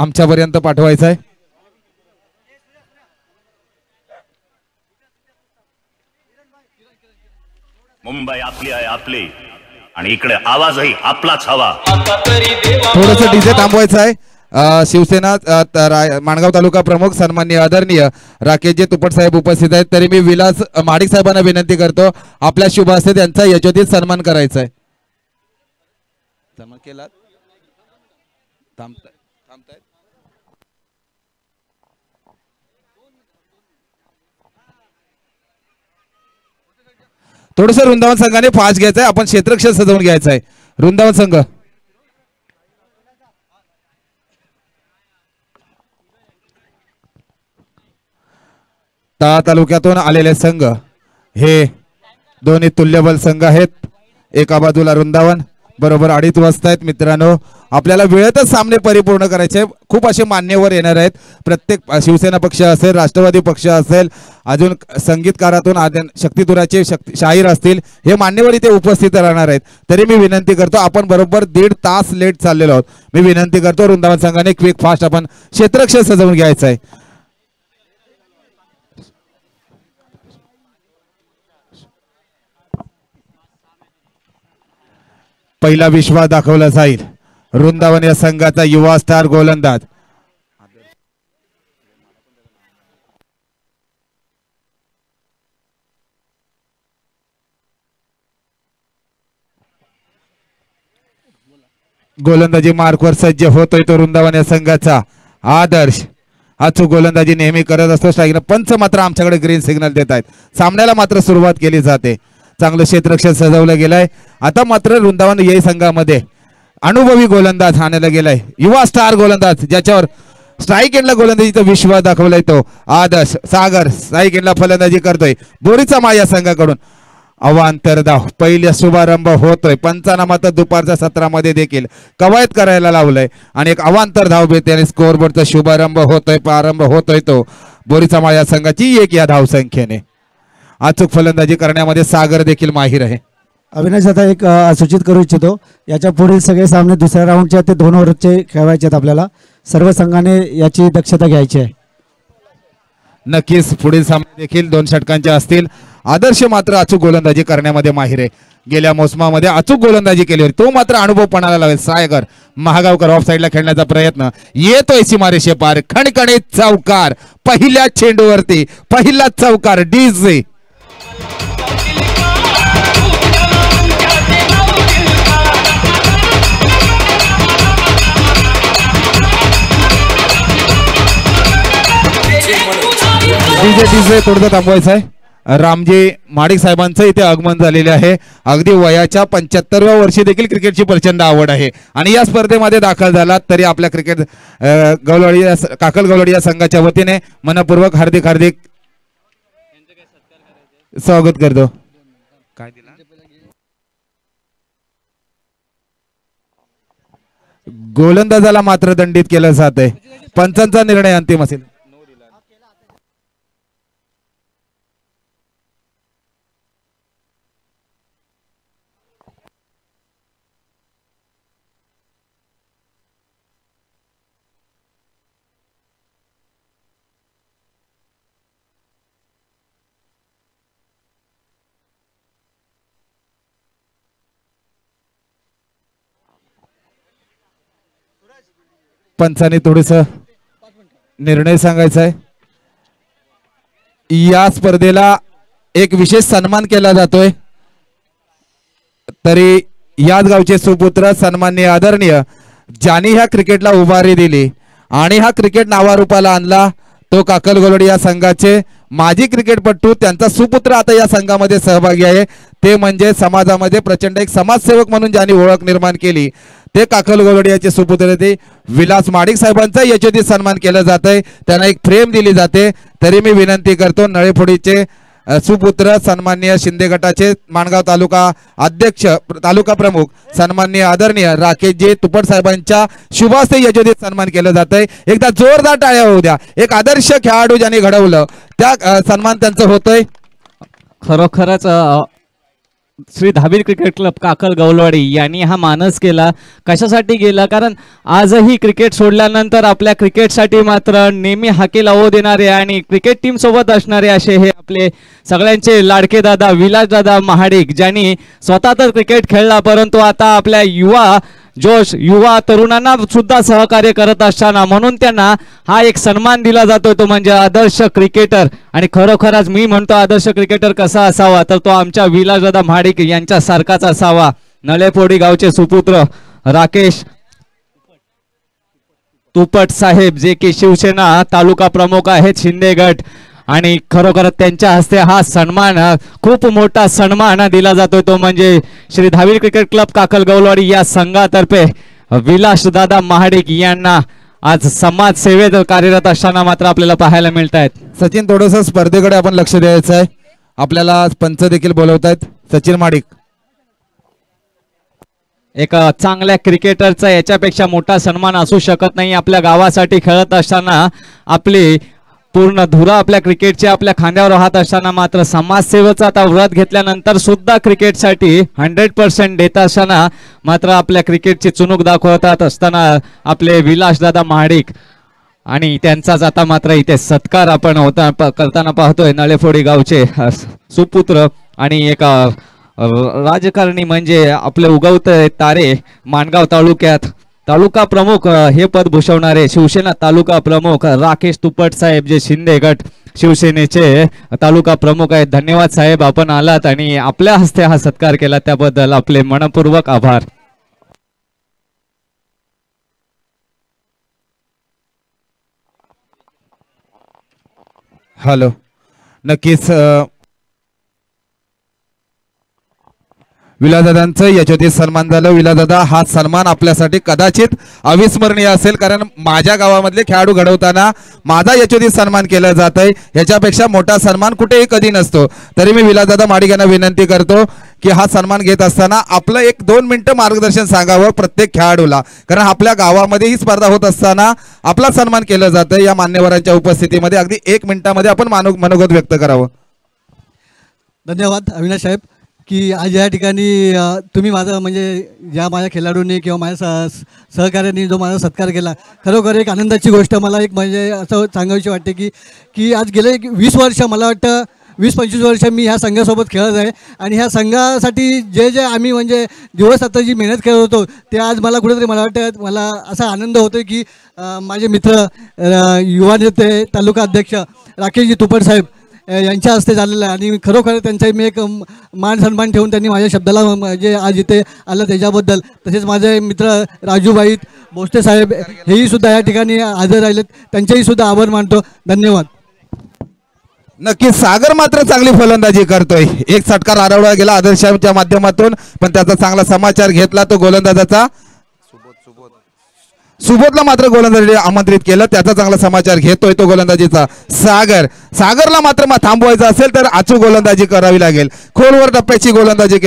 आमच्यापर्यंत पाठवायचा आहे। मुंबई आपली आहे, आपली, आणि इकडे आवाजही आपलाच हवा। थोडस डीजे थांबवायचं आहे। शिवसेना माणगाव तालुका प्रमुख सन्माननीय आदरणीय राकेशजी तुपट साहेब उपस्थित आहेत, तरी मी विलास माडिक साहेबांना विनंती करतो आपल्या शुभ हस्ते त्यांचा यशोचित सन्मान करायचा आहे। सन्मान केला थांबताय थोडस वृंदावन संघाने फास्ट घ्यायचं आहे, आपण क्षेत्ररक्षण सजवून घ्यायचं आहे। वृंदावन संघ तालुक्यातून आलेले संघ हे दोन्ही तुल्यबल संघ आहेत। एका बाजूला वृंदावन बरोबर 2:30 वाजता आहेत। मित्रांनो आपल्याला वेळेतच सामने परिपूर्ण करायचे। खूप असे मान्यवर येणार आहेत, प्रत्येक शिवसेना पक्ष असेल, राष्ट्रवादी पक्ष असेल, अजून संगीतकारातून शक्तितुराचे शाहीर असतील, हे मान्यवर इथे उपस्थित राहणार आहेत। तरी मी विनंती करतो, आपण बरोबर 1.5 तास लेट चाललेलो आहोत। मी विनंती करतो वृंदावन संघाने क्विक फास्ट आपण क्षेत्ररक्षण सजवून घ्यायचं आहे। पहिला विश्वास दाखवला जाईल। वृंदावन या संघाचा युवा स्टार गोलंदाज गोलंदाजी मार्कवर सज्ज होतोय तो वृंदावन या संघाचा आदर्श। अचूक गोलंदाजी नेहमी करत असतो। स्ट्राईक पंच मात्र आमच्याकडे ग्रीन सिग्नल देत आहेत। सामन्याला मात्र सुरुवात केली जाते। चांगलं क्षेत्ररक्षण सजवलं गेलंय। आता मात्र वृंदावन या संघामध्ये अनुभवी गोलंदाज आणायला गेलाय, युवा स्टार गोलंदाज, ज्याच्यावर स्ट्राईक एंडला गोलंदाजीचा विश्वास दाखवलाय तो आदर्श सागर। स्ट्राईक एंडला फलंदाजी करतोय बोरीचा माया संघाकडून। अवांतर धाव पहिला शुभारंभ होतोय। पंचांना तर दुपारच्या सत्रामध्ये देखील कवायत करायला लावलंय आणि एक अवांतर धाव भेटते। स्कोअर बोर्डचा शुभारंभ होतोय, प्रारंभ होतोय तो बोरीचा माया संघाची 1 या धाव संख्येने। अचूक फलंदाजी करण्यामध्ये सागर देखील माहिर आहे। अविनाश आता एक सूचित करू इच्छितो, याच्या पुढील सगळे सामने दुसऱ्या राऊंडचे ते 2 ओव्हरचे खेळवायचे आहेत। आपल्याला सर्व संघाने याची दक्षता घ्यायची आहे। नक्कीच पुढील सामने देखील 2 षटकांचे असतील। आदर्श मात्र अचूक गोलंदाजी करण्यामध्ये माहिर आहे। गेल्या मोसमामध्ये अचूक गोलंदाजी केली होती, तो मात्र अनुभव पणाला लावेल। सागर महागावकर ऑफ साईडला खेळण्याचा प्रयत्न येतोय सीमारेषे पार, खणखणीत चौकार पहिल्या चेंडूवरती, पहिला चौकार डीजे। डीजे थोडं थांबवायचं आहे। रामजी माडिक साहेबांचं इथे आगमन झालेले आहे। अगदी वयाच्या 75व्या वर्षी देखील क्रिकेटची प्रचंड आवड आहे आणि या स्पर्धेमध्ये दाखल झाला तरी आपल्या क्रिकेट गवळवाडी काकल गवळवाडी या संघाच्या वतीने मनपूर्वक हार्दिक हार्दिक स्वागत करतो। काय दिला गोलंदाजाला मात्र दंडित केलं जात आहे। पंचांचा निर्णय अंतिम असेल। पंचाने थोडस निर्णय सांगायचा आहे। या स्पर्धेला एक विशेष सन्मान केला जातोय, तरी याच गावचे सुपुत्र सन्माननीय आदरणीय ज्यांनी ह्या क्रिकेटला उभारी दिली आणि हा क्रिकेट नावारूपाला आणला तो काकल गवळवाडी या संघाचे माजी क्रिकेटपटू, त्यांचा सुपुत्र आता या संघामध्ये सहभागी आहे। ते म्हणजे समाजामध्ये प्रचंड एक समाजसेवक म्हणून ज्यांनी ओळख निर्माण केली ते काकल गवळवाडी याचे सुपुत्र ते विलास माडिक साहेबांचा यशोचित सन्मान केला जात आहे। त्यांना एक फ्रेम दिली जाते। तरी मी विनंती करतो नळेफोडीचे सुपुत्र सन्माननीय शिंदे गटाचे माणगाव तालुका अध्यक्ष तालुका प्रमुख सन्माननीय आदरणीय राकेशजी तुपट साहेबांच्या शुभास्ते यशोचित सन्मान केलं जात आहे। एकदा जोरदार टाळ्या होऊ द्या। एक आदर्श खेळाडू ज्यांनी घडवलं त्या सन्मान त्यांचं होतोय। खरोखरच श्री धाबीर क्रिकेट क्लब काकल गौलवाडी यांनी हा मानस केला. कशासाठी केला? कारण आजही क्रिकेट सोडल्यानंतर आपल्या क्रिकेटसाठी मात्र नेहमी हाके लावू देणारे आणि क्रिकेट टीम सोबत असणारे असे हे आपले सगळ्यांचे लाडके दादा विलास दादा महाडिक, ज्यांनी स्वतः तर क्रिकेट खेळला परंतु आता आपल्या युवा तरुणांना सुद्धा सहकार्य करत असताना म्हणून त्यांना हा एक सन्मान दिला जातो, तो म्हणजे आदर्श क्रिकेटर. आणि खरोखरच मी म्हणतो आदर्श क्रिकेटर कसा असावा तर तो आमच्या विलासदादा महाडिक यांच्या सारखाच असावा. नळेपोडी गावचे सुपुत्र राकेश तुपट साहेब, जे की शिवसेना तालुका प्रमुख आहेत शिंदे गट, आणि खरोखर त्यांच्या हस्ते हा सन्मान, खूप मोठा सन्मान दिला जातो, तो म्हणजे श्री धाबीर क्रिकेट क्लब काकल गौलवाडी या संघातर्फे विलास दादा महाडिक यांना आज समाज सेवेत कार्यरत असताना मात्र आपल्याला पाहायला मिळत आहेत. सचिन, थोडस स्पर्धेकडे आपण लक्ष द्यायचं आहे. आपल्याला पंच देखील बोलवत आहेत. सचिन माडिक, एक चांगल्या क्रिकेटरचा याच्यापेक्षा मोठा सन्मान असू शकत नाही. आपल्या गावासाठी खेळत असताना आपली पूर्ण धुरा आपल्या क्रिकेटचे आपल्या खांद्यावर राहत असताना मात्र समाजसेवेचा आता व्रत घेतल्यानंतर सुद्धा क्रिकेटसाठी 100% देत असताना मात्र आपल्या क्रिकेटची चुणूक दाखवतात असताना आपले विलासदादा महाडिक, आणि त्यांचाच आता मात्र इथे सत्कार आपण करताना पाहतोय. नळेफोडी गावचे सुपुत्र आणि एक राजकारणी म्हणजे आपले उगवते तारे, माणगाव तालुक्यात तालुका प्रमुख हे पद भूषवणारे शिवसेना तालुका प्रमुख राकेश तुपट साहेब, जे शिंदे गट शिवसेनेचे तालुका प्रमुख आहेत. धन्यवाद साहेब, आपण आलात आणि आपल्या हस्ते हा सत्कार केला त्याबद्दल आपले मनपूर्वक आभार. हॅलो, नक्कीच विलासदादांचं याच्यावरती सन्मान झालं. विलासदादा, हा सन्मान आपल्यासाठी कदाचित अविस्मरणीय असेल, कारण माझ्या गावामधले खेळाडू घडवताना माझा याच्यावरती सन्मान केलं जात आहे. ह्याच्यापेक्षा मोठा सन्मान कुठेही कधी नसतो. तरी मी विलासदादा महाडिक यांना विनंती करतो की हा सन्मान घेत असताना आपलं 1-2 मिनिटं मार्गदर्शन सांगावं प्रत्येक खेळाडूला, कारण आपल्या गावामध्ये ही स्पर्धा होत असताना आपला सन्मान केलं जातं. या मान्यवरांच्या उपस्थितीमध्ये अगदी 1 मिनिटामध्ये आपण मनोगत व्यक्त करावं. धन्यवाद अविनाश साहेब की आज या ठिकाणी तुम्ही माझं म्हणजे ज्या माझ्या खेळाडूंनी किंवा माझ्या सहकार्याने जो माझा सत्कार केला, खरोखर एक आनंदाची गोष्ट. मला एक म्हणजे असं सांगावीशी वाटते की आज गेले 20 वर्ष, मला वाटतं 20-25 वर्ष मी ह्या संघासोबत खेळत आहे आणि ह्या संघासाठी जे आम्ही म्हणजे दिवस आता जी मेहनत करत होतो ते आज मला कुठेतरी मला वाटतं मला असा आनंद होतो की माझे मित्र युवा नेते तालुका अध्यक्ष राकेशजी तुपट साहेब यांच्या हस्ते झालेलं आहे आणि खरोखर त्यांचा मी एक मान सन्मान ठेवून त्यांनी माझ्या शब्दाला म्हणजे आज इथे आलं त्याच्याबद्दल. तसेच माझे मित्र राजूबाई भोसले साहेब हेही सुद्धा या ठिकाणी हजर राहिलेत, त्यांचेही सुद्धा आभार मानतो. धन्यवाद. नक्कीच सागर मात्र चांगली फलंदाजी करतोय. एक षटकार हरवला गेला आदर्शच्या माध्यमातून, पण त्याचा चांगला समाचार घेतला तो गोलंदाजाचा. सुबोधला मात्र गोलंदाजी आमंत्रित केलं, त्याचा चांगला समाचार घेतोय तो गोलंदाजीचा सागरला मात्र थांबवायचं असेल तर अचूक गोलंदाजी करावी लागेल. खोलवर टप्प्याची गोलंदाजी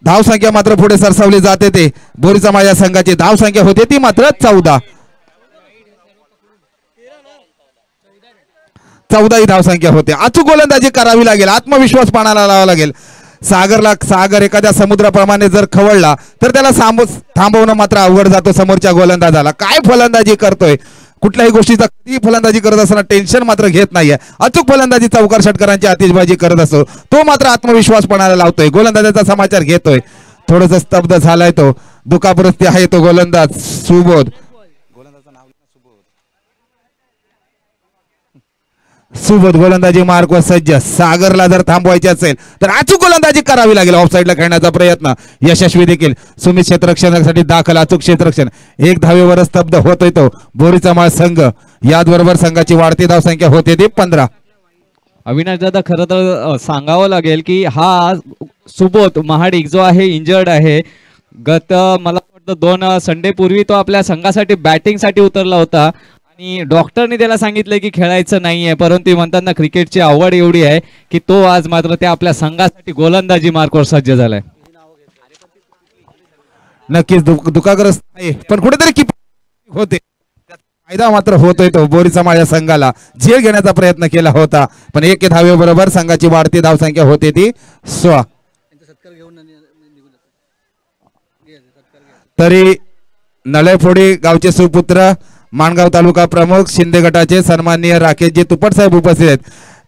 धाव संख्या मात्र पुढे सरसावली जाते. ते बोरीचा माझ्या संघाची धाव संख्या होती ती मात्र 14 ही धाव संख्या होते. अचूक गोलंदाजी करावी लागेल, आत्मविश्वास पाण्याला लावावा लागेल. सागर एखाद्या समुद्राप्रमाणे जर खवळला तर त्याला थांबवणं मात्र अवघड जातो समोरच्या गोलंदाजाला. काय फलंदाजी करतोय, कुठल्याही गोष्टीचा कधी फलंदाजी करत असताना टेन्शन मात्र घेत नाहीये. अचूक फलंदाजी चौकार षटकारांची आतिषबाजी करत असतो. तो मात्र आत्मविश्वास पणाला लावतोय, गोलंदाजाचा समाचार घेतोय. थोडस स्तब्ध झालाय तो, दुखापरस्ती आहे तो गोलंदाज सुबोध. गोलंदाजी मार्कवर सज्ज. सागरला जर थांबवायचे असेल तर अचूक गोलंदाजी करावी लागेल. ऑफसाईडला खेळण्याचा प्रयत्न यशस्वी देखील. सुमित क्षेत्ररक्षणासाठी दाखल, अचूक क्षेत्ररक्षण. 1 धावेवर स्तब्ध होतोय तो बोरीचा माळ संघ. याचबरोबर संघाची वाढती धाव संख्या होते ती 15. अविनाश दादा, खरं तर सांगावं लागेल की हा सुबोध महाडिक जो आहे इंजर्ड आहे. मला वाटतं 2 संडे पूर्वी तो आपल्या संघासाठी बॅटिंगसाठी उतरला होता आणि डॉक्टरने त्याला सांगितलं की खेळायचं नाहीये, परंतु म्हणतात ना क्रिकेटची आवड एवढी आहे की तो आज मात्र त्या आपल्या संघासाठी गोलंदाजी मार्कवर सज्ज झालाय. नक्कीच दुखाग्रस्त आहे, पण कुठेतरी कीपर होते, फायदा मात्र होतोय तो बोरीचा माझ्या संघाला. झेल घेण्याचा प्रयत्न केला होता पण 1 धावे बरोबर संघाची वाढती धाव संख्या होते ती 16. तरी नळेफोडी गावचे सुपुत्र माणगाव तालुका प्रमुख शिंदे गटाचे सन्माननीय राकेशजी तुपट साहेब उपस्थित आहेत.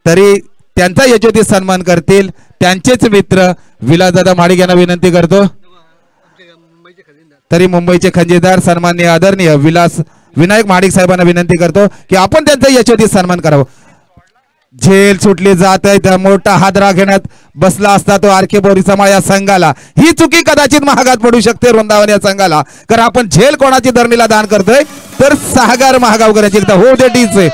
तरी त्यांचा यशोचित सन्मान करतील त्यांचेच मित्र विलासदादा महाडिक यांना विनंती करतो. तरी मुंबईचे खंजीदार सन्माननीय आदरणीय विनायक महाडिक साहेबांना विनंती करतो की आपण त्यांचा यशोचित सन्मान करावं. झेल सुटली जात आहे त्या मोठा हादरा घेण्यात बसला असता तो आर के बोरी समाज या संघाला. ही चुकी कदाचित महागात पडू शकते वृंदावन या संघाला, कारण आपण झेल कोणाची धरणीला दान करतोय तर सागर महागावकरांची एकदा हो दे डीचे.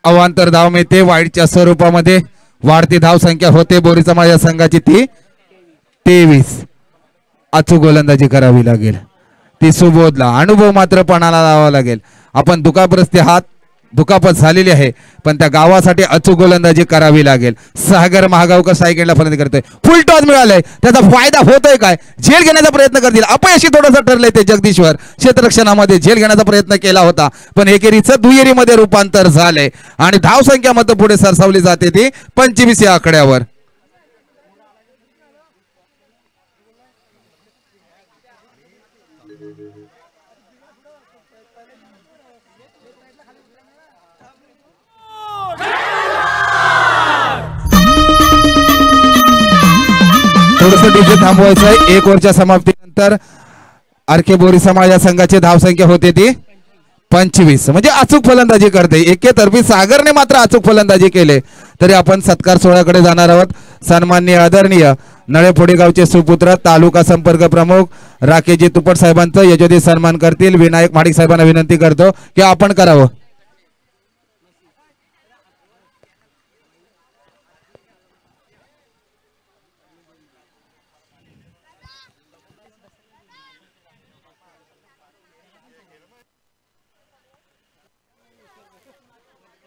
अवांतर धाव मिळते वाईटच्या स्वरूपामध्ये. वाढती धाव संख्या होते बोरी समाज या संघाची ती 23. अचूक गोलंदाजी करावी लागेल ती सुबोधला. अनुभव मात्र पणाला लावावा लागेल. आपण दुखापग्रस्त हात दुखापत झालेली आहे पण त्या गावासाठी अचूक गोलंदाजी करावी लागेल. सागर महागावकर सायकलला फलंदाजी करतोय. फुल टॉस मिळालाय त्याचा फायदा होतोय काय? झेल घेण्याचा प्रयत्न करतील. अपयशी थोडंसं ठरलंय ते जगदीश्वर. क्षेत्ररक्षणामध्ये झेल घेण्याचा प्रयत्न केला होता पण एकेरीचं दुहेरीमध्ये रूपांतर झालंय आणि धावसंख्या मध्ये पुढे सरसावली जाते ती 25 या आकड्यावर. थोडंसं डीजे थांबवायचं आहे. 1 ओव्हरच्या समाप्तीनंतर आरके बोरी समाज या संघाची धावसंख्या होते ती 25. म्हणजे अचूक फलंदाजी करते. एकेतर्फी सागरने मात्र अचूक फलंदाजी केले. तरी आपण सत्कार सोहळ्याकडे जाणार आहोत. सन्माननीय आदरणीय नळेफोडी गावचे सुपुत्र तालुका संपर्क प्रमुख राकेशजी तुपट साहेबांचं यशोचित सन्मान करतील. विनायक महाडिक साहेबांना विनंती करतो की आपण करावं.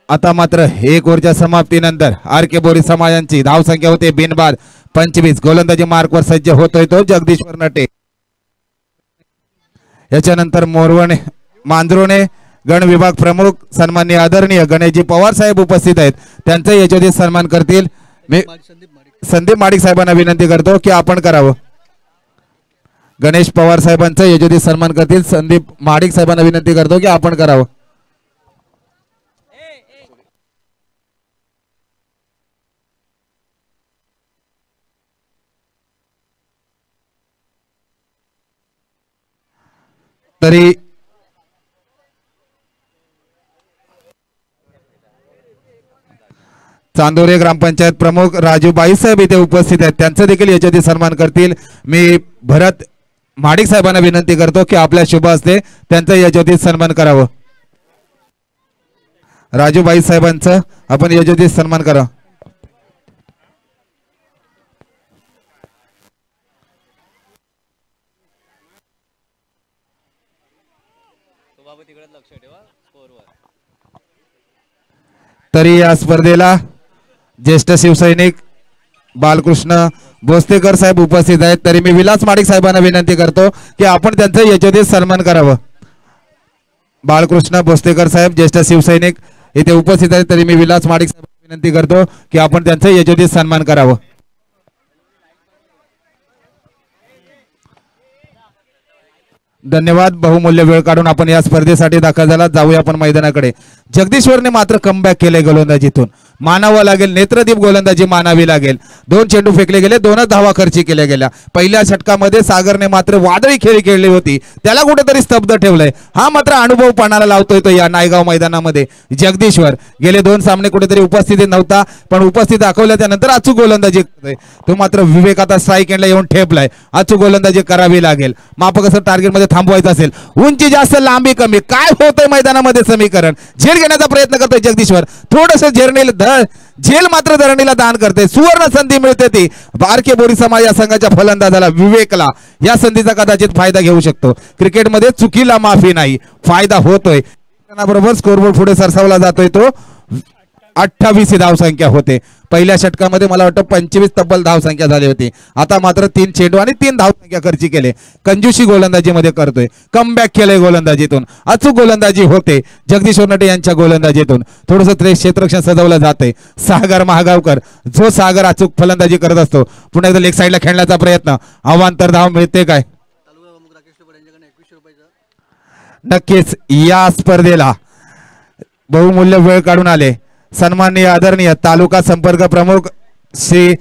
आता मात्र 1 ओव्हरच्या समाप्तीनंतर आर के बोरी समाजांची धावसंख्या होते बिनबाद 25. गोलंदाजी मार्कवर सज्ज होतोय तो जगदीश्वर नटे. याच्यानंतर मोरवणे मांजरोने गण विभाग प्रमुख सन्माननीय आदरणीय गणेशजी पवार साहेब उपस्थित आहेत. त्यांचा यशोचित सन्मान करतील. मी संदीप महाडिक साहेबांना विनंती करतो की आपण करावं. गणेश पवार साहेबांचा यशोचित सन्मान करतील. संदीप महाडिक साहेबांना विनंती करतो की आपण करावं. तरी चांदोरे ग्रामपंचायत प्रमुख राजूबाई साहेब इथे उपस्थित आहेत. त्यांचं देखील यशोचित सन्मान करतील. मी भरत महाडिक साहेबांना विनंती करतो की आपल्या शुभ हस्ते त्यांचा यशोचित सन्मान करावं. राजूबाई साहेबांचं आपण यशोचित सन्मान करा. तरी या स्पर्धेला ज्येष्ठ शिवसैनिक बालकृष्ण बोस्तेकर साहेब उपस्थित आहेत. तरी मी विलास महाडिक साहेबांना विनंती करतो की आपण त्यांचा यशोचित सन्मान करावं. बालकृष्ण बोस्तेकर साहेब ज्येष्ठ शिवसैनिक इथे उपस्थित आहेत. तरी मी विलास महाडिक साहेबांना विनंती करतो की आपण त्यांचा यशोचित सन्मान करावं. धन्यवाद. बहुमूल्य वेळ काढून आपण या स्पर्धेसाठी दाखल झाला. जाऊया आपण मैदानाकडे. जगदीश्वरने मात्र कमबॅक केले गोलंदाजीतून. मानावं लागेल. नेत्रदीप गोलंदाजी मानावी लागेल. 2 चेंडू फेकले गेले. 2च धावा खर्ची केल्या गेल्या. पहिल्या षटकामध्ये सागरने मात्र वादळी खेळी खेळली होती. त्याला कुठेतरी स्तब्ध ठेवलंय. हा मात्र अनुभव पणाला लावतोय तो या नायगाव मैदानामध्ये. जगदीश्वर गेले 2 सामने कुठेतरी उपस्थितीत नव्हता पण उपस्थित दाखवल्या त्यानंतर अचूक गोलंदाजी करतोय. तो मात्र विवेक आता स्ट्राईक एंडला येऊन ठेपलाय. अचूक गोलंदाजी करावी लागेल. मापक असं टार्गेटमध्ये थांबवायचं असेल. उंची जास्त लांबी कमी काय होतंय मैदानामध्ये समीकरण. झेल घेण्याचा प्रयत्न करतोय जगदीश्वर, थोडस झेल मात्र धरणीला दान करते. सुवर्ण संधी मिळते ती बारके बोरी समाज या संघाच्या फलंदाजाला विवेकला. या संधीचा कदाचित फायदा घेऊ शकतो. क्रिकेटमध्ये चुकीला माफी नाही, फायदा होतोय. बरोबर स्कोरबोर्ड पुढे सरसावला जातोय तो 28 धावसंख्या होते. पहिल्या षटकामध्ये मला वाटतं 25 तब्बल धावसंख्या झाली होती. आता मात्र 3 चेंडू आणि 3 धावसंख्या खर्ची केले. कंजूशी गोलंदाजीमध्ये करतोय, कमबॅक केलंय गोलंदाजीतून, अचूक गोलंदाजी होते जगदीश्वर नटे यांच्या गोलंदाजीतून. थोडंसं क्षेत्ररक्षण सजवलं जातंय. सागर महागावकर, जो सागर अचूक फलंदाजी करत असतो, पुन्हा एकदा लेग साईडला खेळण्याचा प्रयत्न. अवांतर धाव मिळते काय? नक्कीच या स्पर्धेला बहुमूल्य वेळ काढून आले सन्माननीय आदरणीय तालुका संपर्क प्रमुख श्री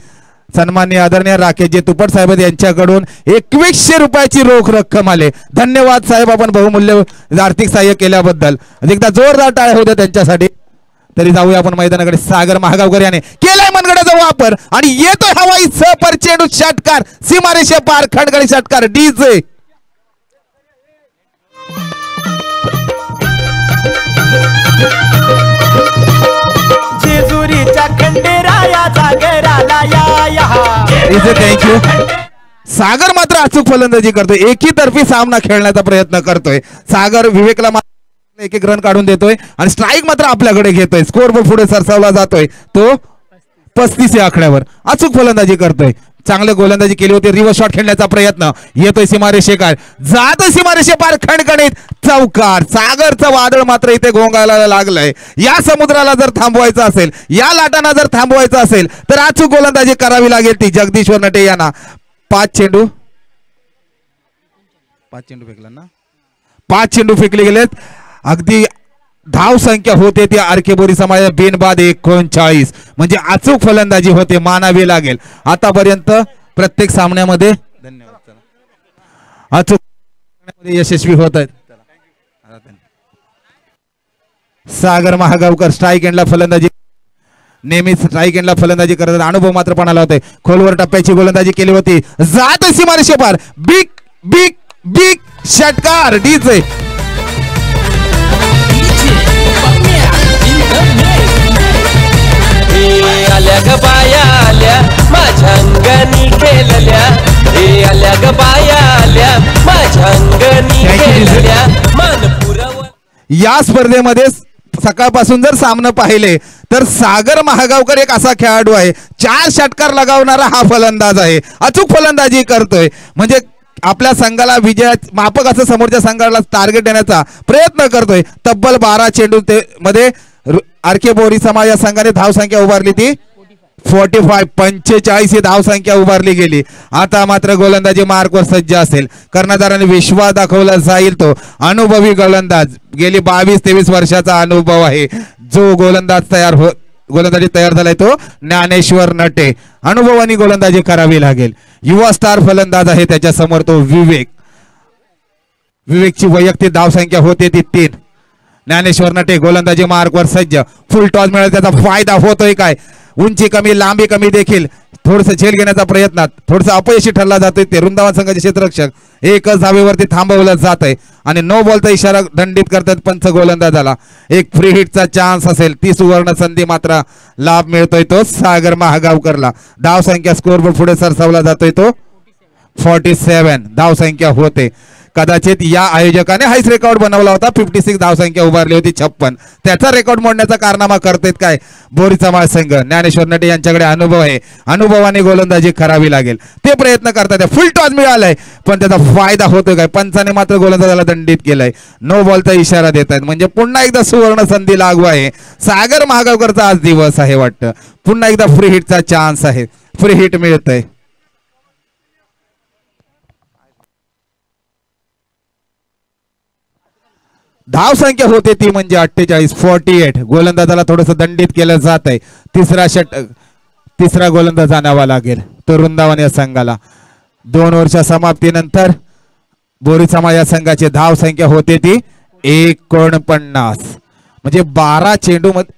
सन्माननीय आदरणीय राकेशजी तुपट साहेब यांच्याकडून 2100 रुपयाची रोख रक्कम आले. धन्यवाद साहेब, आपण बहुमूल्य आर्थिक सहाय्य केल्याबद्दल. एकदा जोरदार टाळ्या होत्या त्यांच्यासाठी. तरी जाऊया आपण मैदानाकडे. सागर महागावकर याने केलाय मनगडाचा वापर आणि येतोय हवाई सपर चेंडू षटकार, सीमारेषे पार, खडखडी षटकार. डीजे जेजुरीच्या खंडेराया जागराला या. थँक्यू. सागर मात्र अचूक फलंदाजी करतोय, एकी तर्फी सामना खेळण्याचा प्रयत्न करतोय. सागर विवेकला एक एक रन काढून देतोय आणि स्ट्राईक मात्र आपल्याकडे घेतोय. स्कोरबोर्ड पुढे सरसावला जातोय तो 35 या आकड्यावर. अचूक फलंदाजी करतोय, चांगली गोलंदाजी केली होती. रिव्हर्स शॉट खेळण्याचा प्रयत्न, येतोय सीमारेषेकार, जातोय सीमारेषे पार, खणखणीत चौकार. सागरचं वादळ मात्र इथे घोंगायला लागलंय. या समुद्राला जर थांबवायचं असेल, या लाटांना जर थांबवायचं असेल तर अचूक गोलंदाजी करावी लागेल ती जगदीश्वर नटे यांना. 5 चेंडू फेकला ना, 5 चेंडू फेकले गेलेत. अगदी धाव संख्या होते ती आरके बोरी समाज बिनबाद 39, म्हणजे अचूक फलंदाजी होते, मानावी लागेल. आतापर्यंत प्रत्येक सामन्यामध्ये अचूक यशस्वी होत आहेत. सागर महागावकर स्ट्राईक एंडला फलंदाजी, नेहमी स्ट्राईक एंडला फलंदाजी करतात. अनुभव मात्र पणाला होते. खोलवर टप्प्याची गोलंदाजी केली होती, जात सीमारेषे पार, बिग बिग बिग षटकार. डीजे आल्या ग बाया आल्या माझ्या अंगणी खेळल्या, हे आल्या ग बाया आल्या माझ्या अंगणी खेळल्या. मानपुरावर या स्पर्धेमध्ये सकाळपासून जर सामने पाहिले तर सागर महागावकर एक असा खेळाडू आहे, 4 षटकार लगावणारा हा फलंदाज आहे. अचूक फलंदाजी करतोय, म्हणजे आपल्या संघाला विजय मापक असं समोरच्या संघाला टार्गेट देण्याचा प्रयत्न करतोय. तब्बल 12 चेंडू मध्ये आरके बोरी समाज या संघाने धावसंख्या उभारली ती 45 ही धावसंख्या उभारली गेली. आता मात्र गोलंदाजी मार्कवर सज्ज असेल. कर्णधाराने विश्वास दाखवला जाईल तो अनुभवी गोलंदाज, गेली 22-23 वर्षाचा अनुभव आहे जो गोलंदाजी तयार झालाय तो ज्ञानेश्वर नटे. अनुभवानी गोलंदाजी करावी लागेल. युवा स्टार फलंदाज आहे त्याच्या समोर तो विवेकची वैयक्तिक धावसंख्या होते ती 3. ज्ञानेश्वर नटे गोलंदाजी मार्कवर सज्ज. फुल टॉस मिळेल, त्याचा फायदा होतोय काय? उंची कमी, लांबी कमी देखील थोडंसं झेल घेण्याचा प्रयत्न थोडंसं अपयशी ठरला जातोय. ते वृंदावन संघाचे क्षेत्ररक्षक एकच धावेवरती थांबवलं जात आहे आणि नो बॉलचा इशारा दंडित करतात पंच गोलंदाजाला. एक फ्री हिटचा चान्स असेल, ती सुवर्ण संधी मात्र लाभ मिळतोय तो सागर महागावकरला. धावसंख्या स्कोरबोर्ड पुढे सरसावला जातोय तो 47 धावसंख्या होते. कदाचित या आयोजकाने हायस्ट रेकॉर्ड बनवला होता, 56 धावसंख्या उभारली होती 56. त्याचा रेकॉर्ड मोडण्याचा कारनामा करतेत काय बोरी समाज संघ. ज्ञानेश्वर नटे यांच्याकडे अनुभव आहे, अनुभवाने गोलंदाजी करावी लागेल, ते प्रयत्न करतात. फुल टॉस मिळालाय पण त्याचा फायदा होतोय काय? पंचाने मात्र गोलंदाजाला दंडित केलाय, नो बॉलचा इशारा देत आहेत. म्हणजे पुन्हा एकदा सुवर्ण संधी लागू आहे. सागर महागावकरचा आज दिवस आहे वाटतं. पुन्हा एकदा फ्री हिटचा चान्स आहे, फ्री हिट मिळतंय. धाव संख्या होते ती म्हणजे 48. गोलंदाजाला थोडस दंडित केलं जात आहे. तिसरा गोलंदाज आणावा लागेल तो वृंदावन या संघाला. 2 वर्ष समाप्तीनंतर बोरी समाज या संघाची धाव संख्या होते ती 49, म्हणजे 12 चेंडू मध्ये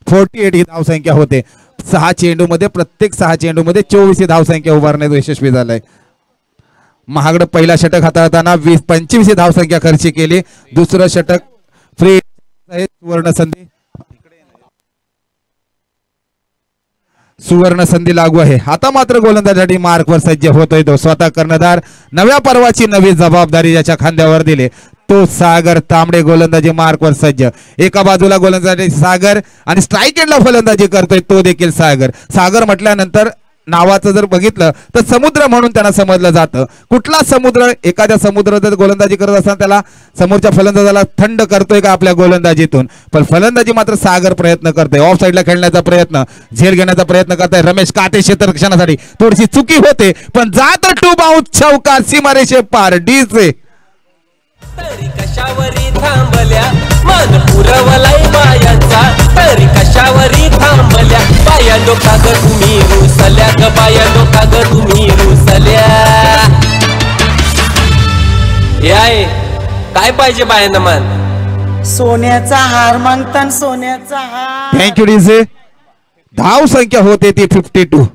48 ही धाव संख्या होते. 6 चेंडू मध्ये, प्रत्येक 6 चेंडू मध्ये 24 ही धाव संख्या उभारण्यात यशस्वी झालाय. महागड पहिला षटक हाताळताना 25 धावसंख्या खर्च केली. दुसरं षटक फ्री सुवर्ण संधी सुवर्ण संधी लागू आहे. आता मात्र गोलंदाजीसाठी मार्कवर सज्ज होतोय तो स्वतः कर्णधार. नव्या पर्वाची नवी जबाबदारी ज्याच्या खांद्यावर दिली तो सागर तांबडे गोलंदाजी मार्कवर सज्ज. एका बाजूला गोलंदाजी सागर आणि स्ट्राईक एंडला फलंदाजी करतोय तो देखील सागर. सागर म्हटल्यानंतर नावाचं जर बघितलं तर समुद्र म्हणून त्यांना समजलं जातं. कुठला समुद्र? एखाद्या समुद्रात गोलंदाजी करत असताना त्याला समोरच्या फलंदाजाला थंड करतोय का आपल्या गोलंदाजीतून, पण फलंदाजी मात्र सागर प्रयत्न करतोय. ऑफ साईडला खेळण्याचा प्रयत्न, झेल घेण्याचा प्रयत्न करताय रमेश काटे क्षेत्ररक्षणासाठी. थोडीशी चुकी होते पण जात टू बाउन्स चौकार सीमारेषे पार. डीजे तरी कशावरी थांबल्या मन पुरवलाय बायांचा, तरी कशावरी थांबल्या बायांनो का ग तुम्ही रुसल्या ग बायांनो का ग तुम्ही रुसल्या. याय काय पाहिजे बायांना मन? सोन्याचा हार मागतान सोन्याचा हार. Thank you DJ. धाव संख्या होते ती 52.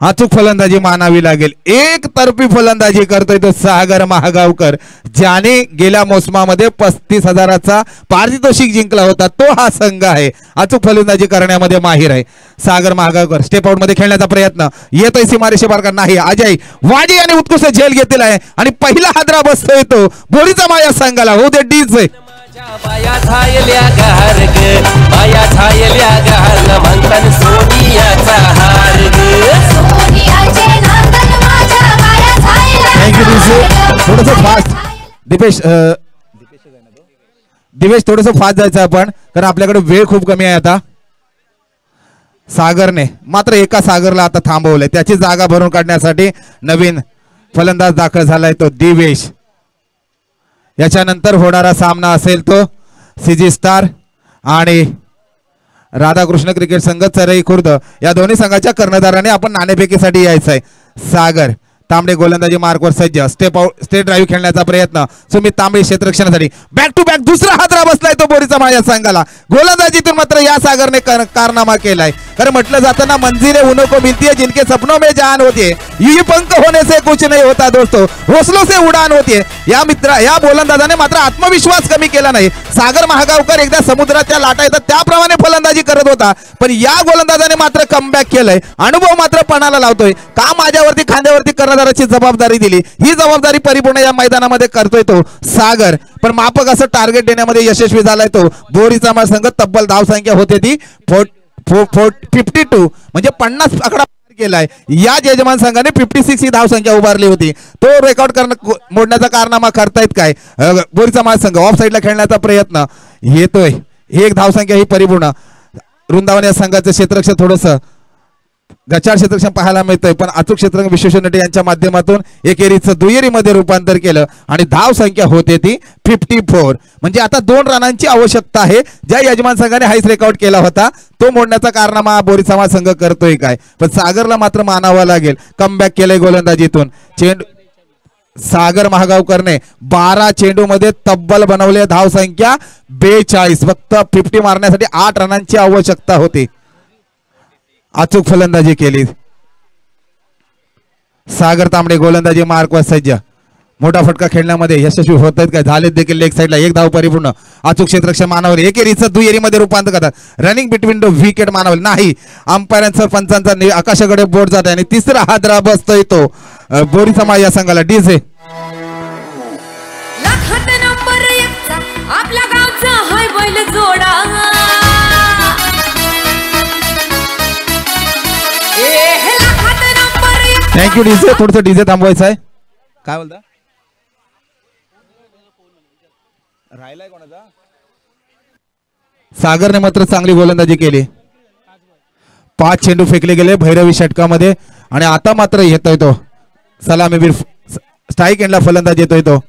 अचूक फलंदाजी मानावी लागेल. एक तर्फी फलंदाजी करतोय तो सागर महागावकर, ज्याने गेल्या मोसमामध्ये 35,000चा पारितोषिक जिंकला होता. तो हा संघ आहे. अचूक फलंदाजी करण्यामध्ये माहिर आहे सागर महागावकर. स्टेप आउट मध्ये खेळण्याचा प्रयत्न येतोय सीमारेषे पार का नाही. अजय वाजी आणि उत्कृष्ट झेल घेतलेला आहे आणि पहिला हादरा बसतोय तो बोरीचा माया संघाला. हो दे डीजे. बाया झायल्या गार ग बाया झायल्या गार म्हणतान सोनियाचा हार ग. Thank you DJ. थोडस फास्ट दिपेश दिवेश थोडस फास्ट जायचं आपण, कारण आपल्याकडे वेळ खूप कमी आहे. आता सागरने मात्र एका सागरला आता थांबवलंय. त्याची जागा भरून काढण्यासाठी नवीन फलंदाज दाखल झालाय तो दिवेश. याच्यानंतर होणारा सामना असेल तो सीजी स्टार आणि राधाकृष्ण क्रिकेट संघ चरई खुर्द. या दोन्ही संघाच्या कर्णधाराने आपण नाणेफेकीसाठी यायचं आहे. सागर तांबडे गोलंदाजी मार्कवर सज्ज. स्टेट ड्राईव्ह खेळण्याचा प्रयत्न सुमित तांबडे क्षेत्ररक्षणासाठी. बॅक टू बॅक दुसरा हादरा बसलाय तो बोरीचा माझ्या संघाला. गोलंदाजीतून मात्र या सागरने कारनामा केलाय. कारण म्हटलं जातं ना, मंजिले उन्हों को मिलती है जिनके सपनों में जान होती है, ये पंख होने से कुछ नहीं होता दोस्तों, हौसलों से उडान होती है. या गोलंदाजाने मात्र आत्मविश्वास कमी केला नाही. सागर महागावकर एकदा समुद्राच्या लाटा येतात त्याप्रमाणे फलंदाजी करत होता, पण या गोलंदाजाने मात्र कमबॅक केलंय. अनुभव मात्र पणाला लावतोय. का माझ्यावरती खांद्यावरती कर्णधाराची जबाबदारी दिली, ही जबाबदारी परिपूर्ण या मैदानामध्ये करतोय तो सागर. पण मापक असं टार्गेट देण्यामध्ये यशस्वी झालाय तो बोरीचा माळ संघ. तब्बल धावसंख्या होते ती 52 म्हणजे 50 आकडा केलाय. या यजमान संघाने 56 ही धावसंख्या उभारली होती. तो रेकॉर्ड मोडण्याचा कारनामा करतायत काय बोरीचा माळ संघ. ऑफ साईडला खेळण्याचा प्रयत्न येतोय. एक धावसंख्या ही परिपूर्ण. वृंदावन या संघाचं क्षेत्ररक्षण थोडस गचाळ क्षेत्ररक्षण पाहायला मिळतंय, पण अचूक क्षेत्ररक्षण विश्वेश्वर नटे यांच्या माध्यमातून एकेरीचं दुहेरीमध्ये रूपांतर केलं आणि धाव संख्या होते ती 54. म्हणजे आता 2 रनांची आवश्यकता आहे. ज्या यजमान संघाने हाईस रेकॉर्ड केला होता तो मोडण्याचा कारनामा बोरीचा माळ संघ करतोय काय, पण सागरला मात्र मानावं लागेल. कमबॅक केलंय गोलंदाजीतून. चेंडू सागर महागावकरने 12 चेंडूमध्ये तब्बल बनवले धाव संख्या 42. फक्त 50 मारण्यासाठी 8 रनांची आवश्यकता होती. अचूक फलंदाजी केली. सागर तांबडे गोलंदाजी मार्कवर सज्ज. मोठा फटका खेळण्यामध्ये यशस्वी होत आहेत काय, झालेत देखील. लेग साईडला एक धाव परिपूर्ण. अचूक क्षेत्ररक्षण मानवले. एकेरीचं दुहेरीमध्ये रूपांतर करतात. रनिंग बिटवीन द विकेट मानवले नाही. अंपायरांचा पंचांचा आकाशाकडे बोट जात आहे आणि तिसरा हादरा बसतोय तो बोरीचा माळ या संघाला. डीजे आपल्या गावचा हाय बैल जोडा. Thank you DJ. थोडस डीजे थांबवायचं आहे. काय बोलता राहिलाय कोणाचा? सागरने मात्र चांगली गोलंदाजी केली. 5 चेंडू फेकले गेले भैरवी षटकामध्ये आणि आता मात्र येतोय तो सलामीवीर. स्ट्राईक एंडला फलंदाज येतोय तो.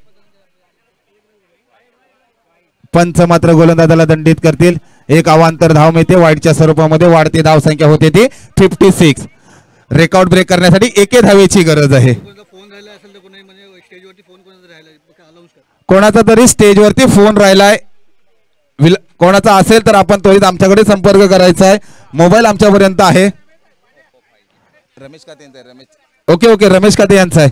पंच मात्र गोलंदाजाला दंडित करतील. एक अवांतर धाव मिळते. वाईटच्या स्वरूपामध्ये वाढती धाव संख्या होते ती 56. रेकॉर्ड ब्रेक करण्यासाठी एके धावेची गरज आहे. कोणाचा तरी स्टेजवरती फोन राहिलाय. कोणाचा असेल तर आपण त्वरित आमच्याकडे संपर्क करायचा आहे. मोबाईल आमच्यापर्यंत आहे. रमेश काते यांचा. ओके रमेश काते यांचा आहे.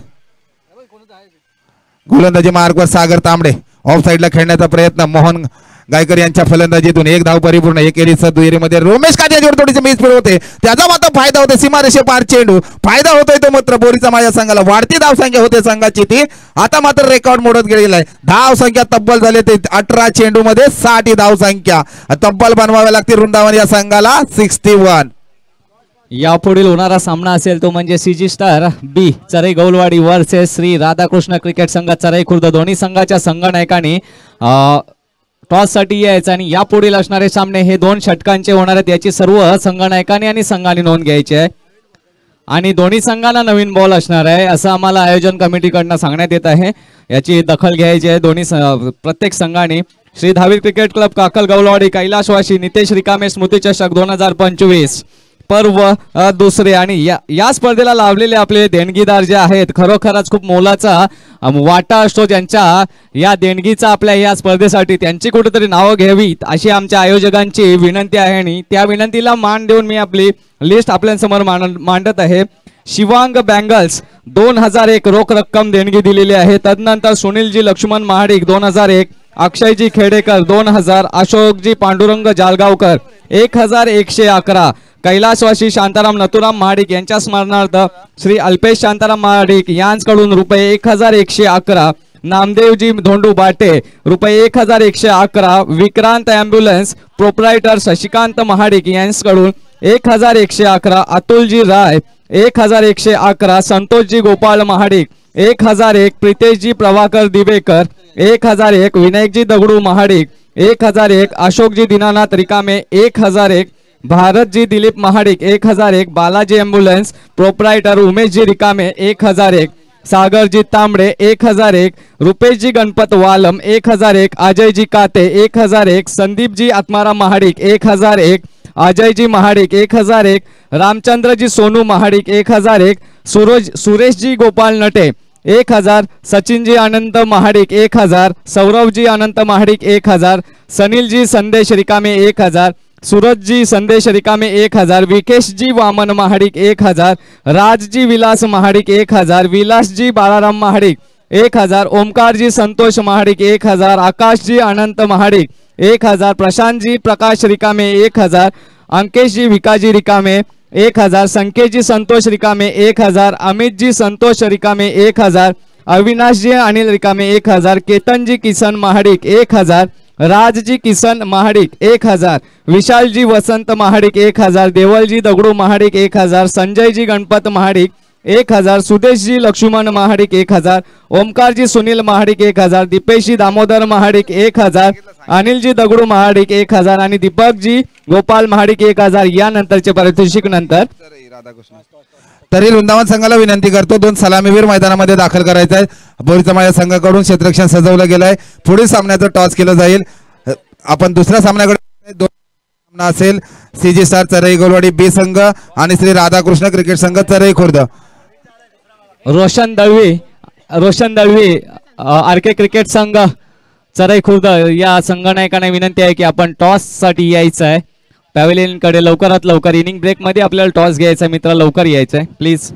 गोलंदाजी मार्कवर सागर तांबडे. ऑफ साईडला खेळण्याचा प्रयत्न. मोहन गायकर यांच्या फलंदाजीतून एक धाव परिपूर्ण. एकेरीचा दुहेरीमध्ये रोमेश काटे याच्यावर थोडीशी मिस फिर होते, त्याचा मात्र फायदा होते. सीमारेषे पार चेंडू फायदा होतोय तो मात्र बोरीचा माझ्या संघाला. वाढती धाव संख्या होते संघाची ती. आता मात्र रेकॉर्ड मोडत गेलेला आहे. धाव संख्या तब्बल झाले ते 18 चेंडू मध्ये 60 धाव संख्या तब्बल बनवाव्या लागतील वृंदावन या संघाला. 61. यापुढील होणारा सामना असेल तो म्हणजे सीजी स्टार बी चरई गौलवाडी वर्सेस श्री राधाकृष्ण क्रिकेट संघ चरई खुर्द. दोन्ही संघाच्या संघनायकांनी टॉस साठी यायचं आणि यापुढील असणारे सामने हे 2 षटकांचे होणार आहेत. याची सर्व संघनायकांनी आणि संघाने नोंद घ्यायची आहे आणि दोन्ही संघांना नवीन बॉल असणार आहे असं आम्हाला आयोजन कमिटीकडनं सांगण्यात येत आहे. याची दखल घ्यायची आहे दोन्ही प्रत्येक संघाने. श्री धावीर क्रिकेट क्लब काकल गौलवाडी कैलासवासी नितेश रिकामे स्मृती चषक 2025 पर्व दुसरे. आणि या स्पर्धेला लावलेले आपले देणगीदार जे आहेत खरोखरच खूप मोलाचा वाटा असतो ज्यांच्या या देणगीचा आपल्या या स्पर्धेसाठी. त्यांची कुठेतरी नावं घ्यावीत अशी आमच्या आयोजकांची विनंती आहे आणि त्या विनंतीला मान देऊन मी आपली लिस्ट आपल्यासमोर मांडत आहे. शिवांग बँगल्स 2001 रोख रक्कम देणगी दिलेली आहे. तदनंतर सुनीलजी लक्ष्मण महाडिक 2001, अक्षयजी खेडेकर 2000, अशोकजी पांडुरंग जालगावकर 1111, कैलासवासी शांताराम नथुराम महाडिक यांच्या स्मरणार्थ श्री अल्पेश शांताराम महाडिक यांच्याकडून रुपये 1111, नामदेवजी धोंडू बाटे रुपये 1111, विक्रांत ॲम्ब्युलन्स प्रोप्रायटर शशिकांत महाडिक यांच्याकडून 1111, अतुलजी राय 1111, संतोषजी गोपाळ महाडिक 1001, प्रितेशजी प्रभाकर दिवेकर 1001, विनायकजी दगडू महाडिक 1001, अशोकजी दीनानाथ रिकामे 1001, भारतजी दिलीप महाडिक 1001, बालाजी ॲम्ब्युलन्स प्रोप्रायटर उमेशजी रिकामे 1001, सागरजी तांबडे 1001, रुपेशजी गणपत वालम 1001, अजयजी काते 1001, संदीपजी आत्माराम महाडिक 1001, अजयजी महाडिक 1001, रामचंद्रजी सोनू महाडिक 1001, सुरेशजी गोपाल नटे 1000, सचिनजी अनंत महाडिक 1000, सौरवजी अनंत महाडिक 1000, सनीलजी संदेश रिकामे 1000, सूरजजी संदेश रिकामे 1000, विकेशजी वामन महाडिक 1000, राजजी विलास महाडिक 1000, विलासजी बाळाराम महाडिक 1000, ओमकारजी संतोष महाडिक 1000, आकाशजी अनंत महाडिक 1000, प्रशांतजी प्रकाश रिकामे 1000, अंकेशजी विकाजी रिकामे 1000, संकेतजी संतोष रिकामे 1000, अमितजी संतोष रिकामे 1000, अविनाशजी अनिल रिकामे 1000, केतनजी किसन महाडिक 1000, राजजी किसन महाडिक 1000, विशालजी वसंत महाडिक 1000, देवलजी दगडू महाडिक 1000, संजयजी गणपत महाडिक 1000, सुदेशजी लक्ष्मण महाडिक 1000, ओमकारजी सुनील महाडिक 1000, दीपेशजी दामोदर महाडिक 1000, अनिलजी दगडू महाडिक 1000 आणि दीपकजी गोपाल महाडिक 1000. यानंतरचे पारितोषिक नंतर. तरी वृंदावन संघाला विनंती करतो 2 सलामीवीर मैदानामध्ये दाखल करायचा आहे. बोरीचा माझ्या संघाकडून क्षेत्ररक्षण सजवलं गेलंय. पुढील सामन्याचं टॉस केलं जाईल. आपण दुसऱ्या सामन्याकडे 2 सामना असेल. सीजी स्टार चरई गोलवाडी बी संघ आणि श्री राधाकृष्ण क्रिकेट संघ चरई खुर्द. रोशन दळवी आर के क्रिकेट संघ चरई खुर्द या संघनायकांना विनंती आहे की आपण टॉस साठी यायचं आहे. पॅव्हेलियन कडे लवकरात लवकर इनिंग ब्रेक मध्ये आपल्याला टॉस घ्यायचा आहे. मित्र लवकर यायचंय प्लीज.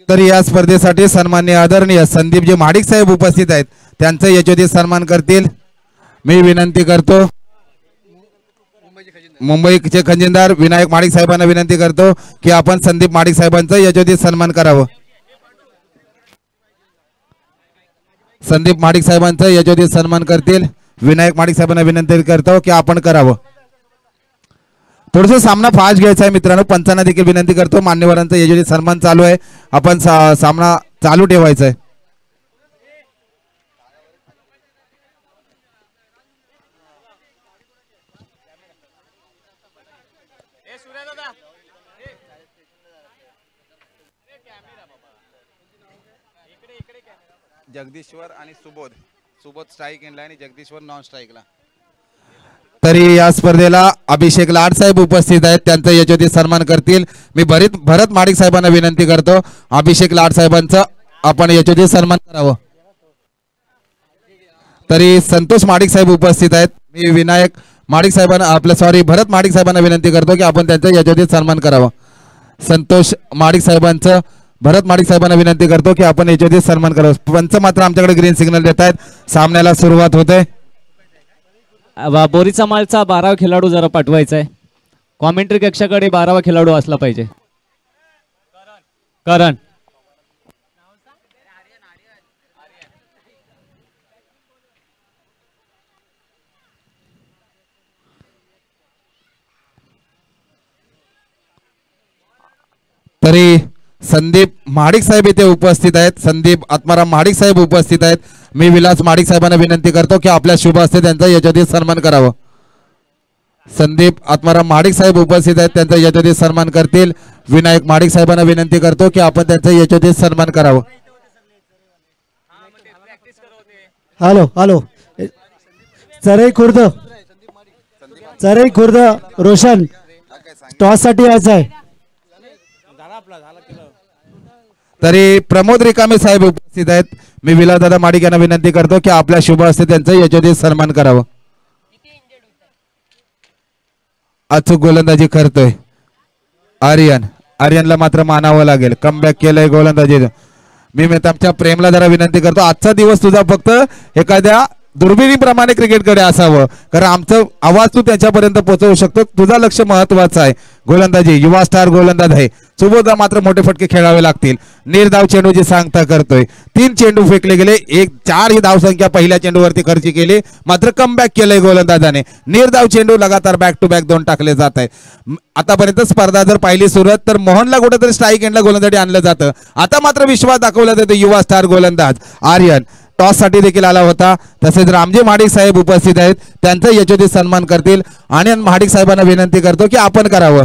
तर या स्पर्धेसाठी सन्माननीय आदरणीय संदीपजी महाडिक साहेब उपस्थित आहेत. त्यांचं यशोदी सन्मान करतील मी विनंती करतो. मुंबईचे खजिनदार विनायक महाडिक साहेबांना विनंती करतो की आपण संदीप महाडिक साहेबांचा यशोदी सन्मान करावं. संदीप महाडिक साहेबांचा यशोदी सन्मान करतील विनायक महाडिक साहेबांना विनंती करतो की आपण करावं. थोडस सामना फास्ट घ्यायचा आहे मित्रांनो. पंचांना देखील विनंती करतो मान्यवरांचा यशोदी सन्मान चालू आहे. आपण सामना चालू ठेवायचा आहे. जगदीश्वर आणि सुबोध स्ट्राईक इनला आणि जगदीश्वर नॉन स्ट्राईकला. तरी या स्पर्धेला अभिषेक लाड साहेब उपस्थित आहेत. त्यांचा यशोदी सन्मान करतील मी भरत महाडिक साहेबांना विनंती करतो अभिषेक लाड साहेबांचा आपण यशोदी सन्मान करावं. तरी संतोष महाडिक साहेब उपस्थित आहेत. मी विनायक महाडिक साहेबांना भरत महाडिक साहेबांना विनंती करतो की आपण त्यांचा यशोदी सन्मान करावा. संतोष महाडिक साहेबांचं भरत माडिक साहेबांना विनंती करतो की आपण याच्यामध्ये सन्मान करावं. पंच मात्र आमच्याकडे ग्रीन सिग्नल देत आहेत. सामन्याला सुरुवात होते. बोरीचा मालचा 12वा खेळाडू जरा पाठवायचा आहे. कॉमेंट्री कक्षाकडे 12वा खेळाडू असला पाहिजे. करण तरी संदीप महाडिक साहेब इथे उपस्थित आहेत. संदीप आत्माराम महाडिक साहेब उपस्थित आहेत. मी विलास महाडिक साहेबांना विनंती करतो की आपल्या शुभ हस्ते त्यांचा याच्यामध्ये सन्मान करावं. संदीप आत्माराम महाडिक साहेब उपस्थित आहेत, त्यांचा याच्यामध्ये सन्मान करतील. विनायक महाडिक साहेबांना विनंती करतो की आपण त्यांचा याच्यामध्ये सन्मान करावं. हॅलो हॅलो चरई खुर्द रोशन टॉस साठी यायचं आहे. तरी प्रमोद रिकामे साहेब उपस्थित आहेत. मी विलासदादा महाडिक यांना विनंती करतो की आपल्या शुभ हस्ते त्यांचा याच्यामध्ये सन्मान करावं. अचूक गोलंदाजी करतोय आर्यनला मात्र मानावं लागेल. कमबॅक केलंय गोलंदाजी. मी आमच्या प्रेमला जरा विनंती करतो, आजचा दिवस तुझा फक्त एखाद्या दुर्बिणीप्रमाणे क्रिकेटकडे असावं, कारण आमचं आवाज तू त्यांच्यापर्यंत पोहोचवू शकतो. तुझा लक्ष महत्वाचं आहे. गोलंदाजी युवा स्टार गोलंदाज आहे. सुबोधला मात्र मोठे फटके खेळावे लागतील. निर्धाव चेंडूची सांगता करतोय. 3 चेंडू फेकले गेले. 4 ही धावसंख्या पहिल्या चेंडूवरती खर्च केली, मात्र कमबॅक केलंय गोलंदाजाने. निर्धाव चेंडू लगातार बॅक टू बॅक 2 टाकले जात आहे. आतापर्यंत स्पर्धा जर पाहिली सुरुवात तर मोहनला कुठेतरी स्ट्राईक एंडला गोलंदाजी आणलं जातं. आता मात्र विश्वास दाखवला जातो युवा स्टार गोलंदाज आर्यन. टॉस साठी देखील आला होता. तसेच रामजी महाडिक साहेब उपस्थित आहेत, त्यांचा याच्यामध्ये सन्मान करतील. आणि महाडिक साहेबांना विनंती करतो की आपण करावं.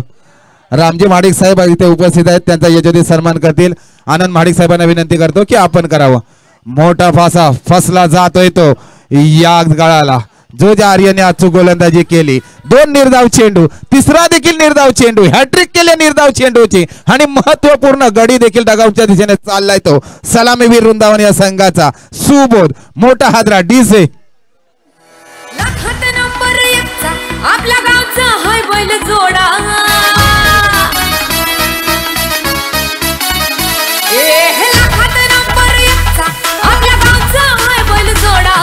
रामजी महाडिक साहेब इथे उपस्थित आहेत, त्यांचा याच्यामध्ये सन्मान करतील. आनंद महाडिक साहेबांना विनंती करतो की आपण करावं. मोठा फासा फसला जातोय तो या गाळाला, जो ज्या आर्यने अचूक गोलंदाजी केली. 2 निर्धाव चेंडू, तिसरा देखील निर्धाव चेंडू, हॅट्रिक केले निर्धाव चेंडूची. आणि महत्वपूर्ण गडी देखील डगाऊटच्या दिशेने चाललाय तो सलामीवीर वृंदावन या संघाचा सुबोध. मोठा हादरा डीजे. लाखात नंबर 1चा आपल्या गावचा हाय बैल जोडा. लाखात नंबर 1चा आपल्या गावचा हाय बैल जोडा.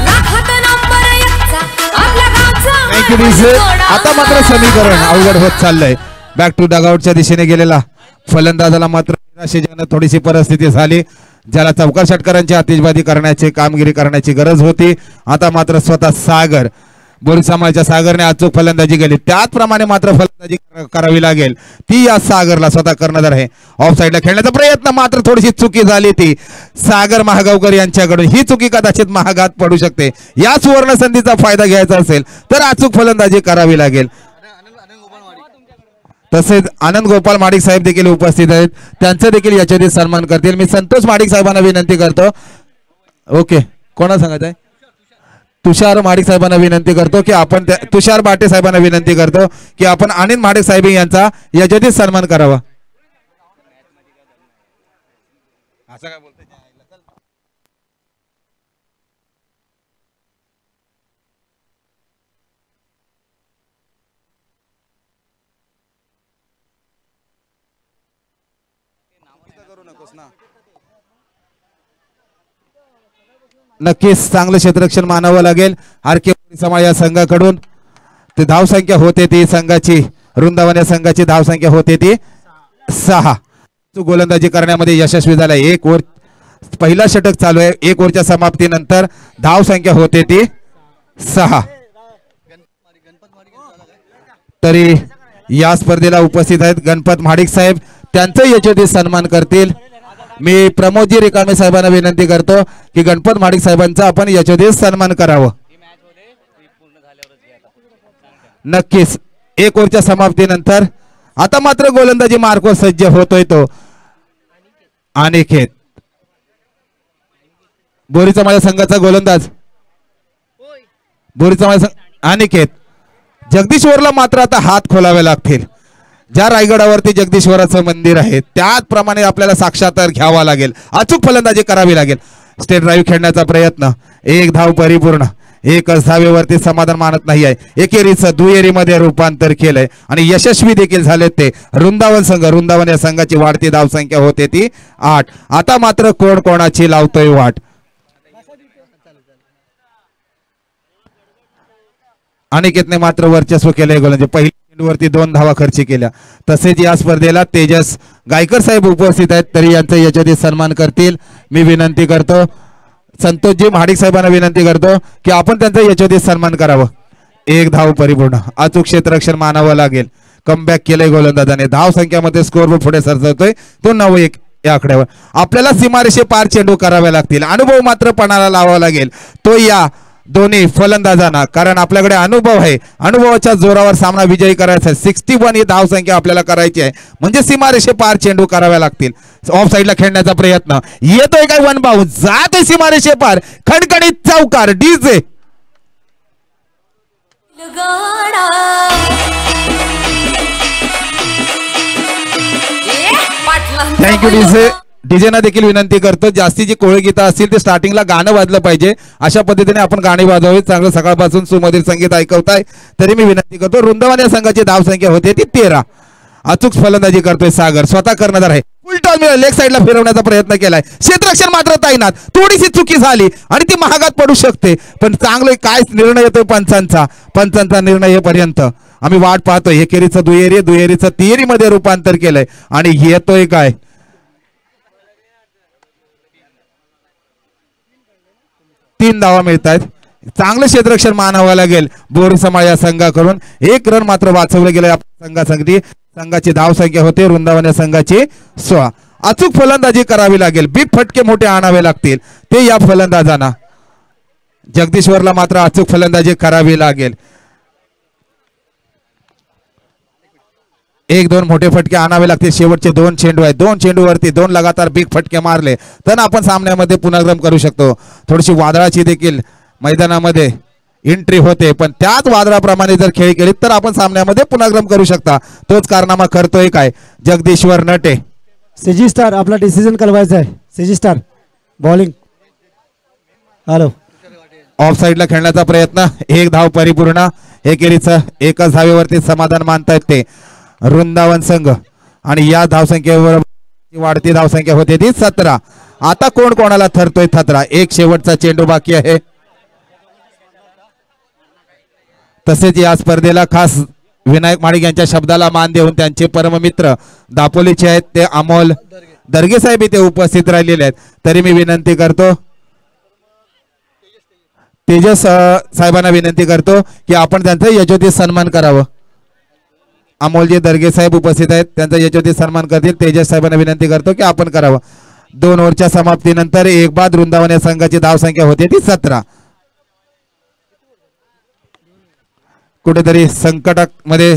लाखात नंबर 1चा आपल्या गावचा थँक्यू डीजे. आता मात्र समीकरण अवघड होत चाललंय. बॅक टू डगआउटच्या दिशेने गेलेला फलंदाजाला मात्र निराशेजनक थोडीशी परिस्थिती झाली, ज्याला चौकार षटकारांची आतिषबाजी करण्याची कामगिरी करण्याची गरज होती. आता मात्र स्वतः सागर बोरी समाजाच्या सागरने अचूक फलंदाजी केली, त्याचप्रमाणे मात्र फलंदाजी करावी लागेल ती या सागरला स्वतः करणार आहे. ऑफ साईडला खेळण्याचा प्रयत्न, मात्र थोडीशी चुकी झाली ती सागर महागावकर यांच्याकडून. ही चुकी कदाचित महागात पडू शकते. या सुवर्ण संधीचा फायदा घ्यायचा असेल तर अचूक फलंदाजी करावी लागेल. तसेच आनंद गोपाल महाडिक साहेब देखील उपस्थित आहेत, त्यांचं देखील याच्यामध्ये सन्मान करतील. मी संतोष महाडिक साहेबांना विनंती करतो. ओके, कोणा सांगत आहे? तुषार महाडिक साहेबांना विनंती करतो की आपण तुषार बाटे साहेबांना विनंती करतो की आपण आनंद महाडिक साहेब यांचा याच्यामध्ये सन्मान करावा. असं काय बोलतोय? नक्कीच चांगलं क्षेत्ररक्षण मानावं लागेल आर के समाज या संघाकडून. ते धावसंख्या होते ती संघाची वृंदावन या संघाची धावसंख्या होते ती 6. गोलंदाजी करण्यामध्ये यशस्वी झाला. 1 ओव्हर पहिला षटक चालू आहे. 1 ओव्हरच्या समाप्तीनंतर धावसंख्या होते ती 6. तरी या स्पर्धेला उपस्थित आहेत गणपत महाडिक साहेब, त्यांचं याच्यामध्ये सन्मान करतील. मी प्रमोदजी रिकामे साहेबांना विनंती करतो की गणपत महाडिक साहेबांचा आपण याच्यामध्ये सन्मान करावं. नक्कीच 1 ओव्हरच्या समाप्तीनंतर आता मात्र गोलंदाजी मार्कवर सज्ज होतोय तो अनिकेत, बोरीचा माझ्या संघाचा गोलंदाज. बोरीचा माझ्या अनिकेत. जगदीश्वरला मात्र आता हात खोलावे लागतील. ज्या रायगडावरती जगदीश्वराचं मंदिर आहे त्याचप्रमाणे आपल्याला साक्षात्कार घ्यावा लागेल. अचूक फलंदाजी करावी लागेल. स्टेट ड्राईव्ह खेळण्याचा प्रयत्न, 1 धाव परिपूर्ण. एकच धावेवरती समाधान मानत नाही आहे. एकेरीचं दुहेरीमध्ये रूपांतर केलंय आणि यशस्वी देखील झाले ते वृंदावन या संघाची वाढती धावसंख्या होते ती 8. आता मात्र कोण कोणाची लावतोय वाट. अनिकेतने मात्र वर्चस्व केलंय गोलंदाजी. पहिल्या चेंडूवरती 2 धावा खर्च केल्या. तसेच या स्पर्धेला तेजस गायकर साहेब उपस्थित आहेत, तरी यांचा याच्यात सन्मान करतील. मी विनंती करतो संतोषजी महाडिक साहेबांना विनंती करतो की आपण त्यांचा याच्यात सन्मान करावं. 1 धाव परिपूर्ण. अचूक क्षेत्ररक्षण मानावं लागेल. कमबॅक केलंय गोलंदाजाने. धाव संख्यामध्ये स्कोर पुढे सरसावतोय तो 9-1 या आकड्यावर. आपल्याला सीमारेषे पार चेंडू करावे लागतील. अनुभव मात्र पणाला लावावा लागेल तो या दोन्ही फलंदाजांना, कारण आपल्याकडे अनुभव आहे. अनुभवाच्या जोरावर सामना विजयी करायचा आहे. 61 ही धाव संख्या आपल्याला करायची आहे, म्हणजे सीमारेषे पार चेंडू करावे लागतील. ऑफ साईडला खेळण्याचा प्रयत्न येतोय काय वन बाउंस जाते सीमारेषे पार. खणखणीत चौकार डीजे. Thank you DJ. डीजेना देखील विनंती करतो जास्ती जी कोळी गीतं असतील ते स्टार्टिंगला गाणं वाजलं पाहिजे. अशा पद्धतीने आपण गाणी वाजवावी. चांगलं सकाळपासून सुमधुर संगीत ऐकवताय, तरी मी विनंती करतो. वृंदावन या संघाची धाव संख्या होते ती 13. अचूक फलंदाजी करतोय सागर. स्वतः कर्णधार आहे. फुल टॉस मिळाला. लेग साईडला फिरवण्याचा प्रयत्न केलाय. क्षेत्ररक्षण मात्र ताईनात. थोडीशी चुकी झाली आणि ती महागात पडू शकते, पण चांगलं काय निर्णय येतोय पंचांचा निर्णय येईपर्यंत आम्ही वाट पाहतोय. एकेरीचं दुहेरीचं तिहेरीमध्ये रूपांतर केलंय आणि येतोय काय 3 धावा मिळत आहेत. चांगलं क्षेत्ररक्षण मानावं लागेल बोरी समाळ या संघाकडून. 1 रन मात्र वाचवलं गेलं संघाची धाव संख्या होते वृंदावन या संघाची 16. अचूक फलंदाजी करावी लागेल. बिग फटके मोठे आणावे लागतील ते या फलंदाजांना. जगदीश्वरला मात्र अचूक फलंदाजी करावी लागेल. 1-2 मोठे फटके आणावे लागतील. शेवटचे 2 चेंडू आहेत. 2 चेंडूवरती 2 लगातार बिग फटके मारले तर आपण सामन्यामध्ये पुनर्गम करू शकतो. थोडीशी वादळाची देखील मैदानामध्ये एंट्री होते, पण त्याच वादळाप्रमाणे जर खेळ केली तर आपण सामन्यामध्ये पुनर्गम करू शकता. तोच कारनामा करतोय काय जगदीश्वर नटे. सीजी स्टार आपला डिसिजन कळवायचा आहे. CG star bowling. Hello. Of साईडला खेळण्याचा प्रयत्न. 1 धाव परिपूर्ण. एकेरीचं एकच धावेवरती समाधान मानतायत ते वृंदावन संघ आणि या धावसंख्येवर वाढती धावसंख्या होते ती 17. आता कोण कोणाला ठरतोय थत्रा. 1 शेवटचा चेंडू बाकी आहे. तसेच या स्पर्धेला खास विनायक माडिक यांच्या शब्दाला मान देऊन त्यांचे परममित्र दापोलीचे आहेत ते अमोल दर्गे साहेब इथे उपस्थित राहिलेले आहेत, तरी मी विनंती करतो तेजस साहेबांना विनंती करतो की आपण त्यांचा यशोचित सन्मान करावं. अमोलजी दर्गे साहेब उपस्थित आहेत, त्यांचा यशोचित सन्मान करतील. तेजस साहेबांना विनंती करतो की आपण करावं. 2 ओव्हरच्या समाप्तीनंतर एक बाद वृंदावन या संघाची धावसंख्या होती ती 17. कुठेतरी संकटामध्ये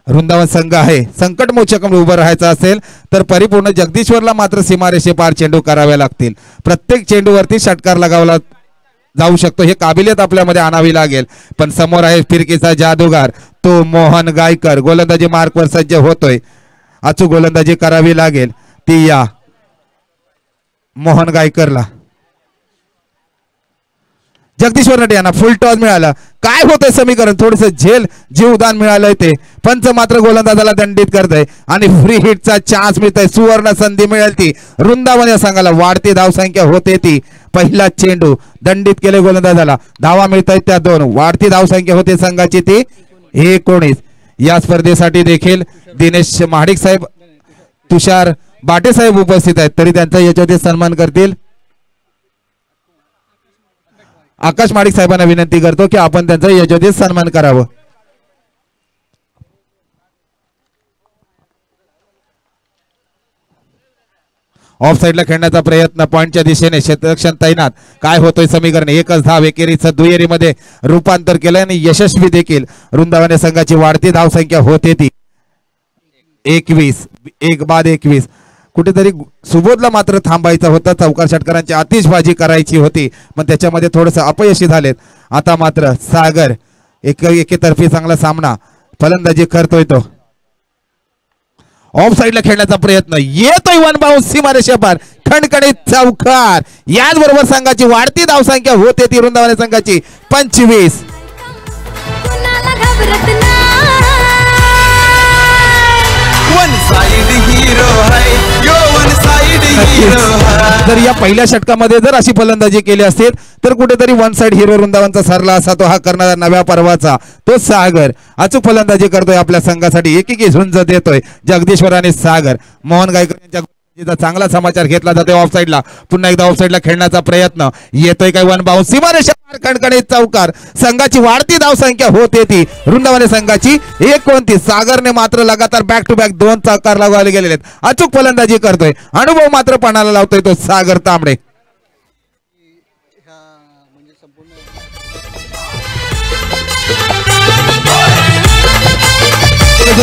वृंदावन संघ आहे. संकटमोचक उभं राहायचं असेल तर परिपूर्ण जगदीश्वरला मात्र सीमारेषे पार चेंडू करावे लागतील. प्रत्येक चेंडूवरती षटकार लगावला जाऊ शकतो, हे काबिलियत आपल्यामध्ये आणावी लागेल. पण समोर आहे फिरकीचा जादूगार तो मोहन गायकर. गोलंदाजी मार्कवर सज्ज होतोय. अचूक गोलंदाजी करावी लागेल ती या मोहन गायकरला. जगदीश्वर नटे यांना फुल टॉस मिळाला. काय होतंय समीकरण थोडस जीवदान मिळालंय ते. पंच मात्र गोलंदाजाला दंडित करतय आणि फ्री हिटचा चान्स मिळतोय. सुवर्ण संधी मिळेल ती वृंदावन या संघाला. वाढती धावसंख्या होते ती. पहिला चेंडू दंडित केले गोलंदाजाला. धावा मिळत आहेत त्या 2. वाढती धावसंख्या होते संघाची ती 19. या स्पर्धेसाठी देखील दिनेश महाडिक साहेब तुषार बाटे साहेब उपस्थित आहेत, तरी त्यांचा याच्यात सन्मान करतील. आकाश माडिक साहेबांना विनंती करतो की आपण त्यांचा याच्यात सन्मान करावं. ऑफ साईडला खेळण्याचा प्रयत्न. पॉइंटच्या दिशेने क्षेत्ररक्षण तैनात. काय होतोय समीकरण. एकच धाव. एकेरीचं दुहेरीमध्ये रूपांतर केलं आणि यशस्वी देखील वृंदावन संघाची वाढती धावसंख्या होते ती 21. 1 बाद 21. कुठेतरी सुबोधला मात्र थांबायचं होतं. चौकार षटकारांची आतिषबाजी करायची होती, पण त्याच्यामध्ये थोडंसं अपयशी झालेत. आता मात्र सागर एकेतर्फी चांगला सामना फलंदाजी करतोय तो. ऑफ साईडला खेळण्याचा प्रयत्न. येतोय वन बाउन्स सीमारेषा पार. खणखणीत चौकार. याचबरोबर संघाची वाढती धावसंख्या होते ती वृंदावन संघाची 25. कुणाला घाबरत नाही. जर या पहिल्या षटकामध्ये जर अशी फलंदाजी केली असती तर कुठेतरी वन साइड हिरो वृंदावनचा सरला असा तो हा करणारा नव्या पर्वाचा तो सागर अचूक फलंदाजी करतोय आपल्या संघासाठी. एकेकी झुंज देतोय जगदीश्वर आणि सागर. मोहन गायकर यांच्या चांगला समाचार घेतला जातोय ऑफ साइडला. पुन्हा एकदा ऑफ साइडला खेळण्याचा प्रयत्न येतोय काय वन बाउन्स सीमारेषा खणखणीत चौकार. संघाची वाढती धावसंख्या होते ती वृंदावन संघाची 29. सागरने मात्र लगातार बॅक टू बॅक 2 चौकार लगावले गेलेले आहेत. अचूक फलंदाजी करतोय. अनुभव मात्र पणाला लावतोय तो सागर तांबडे.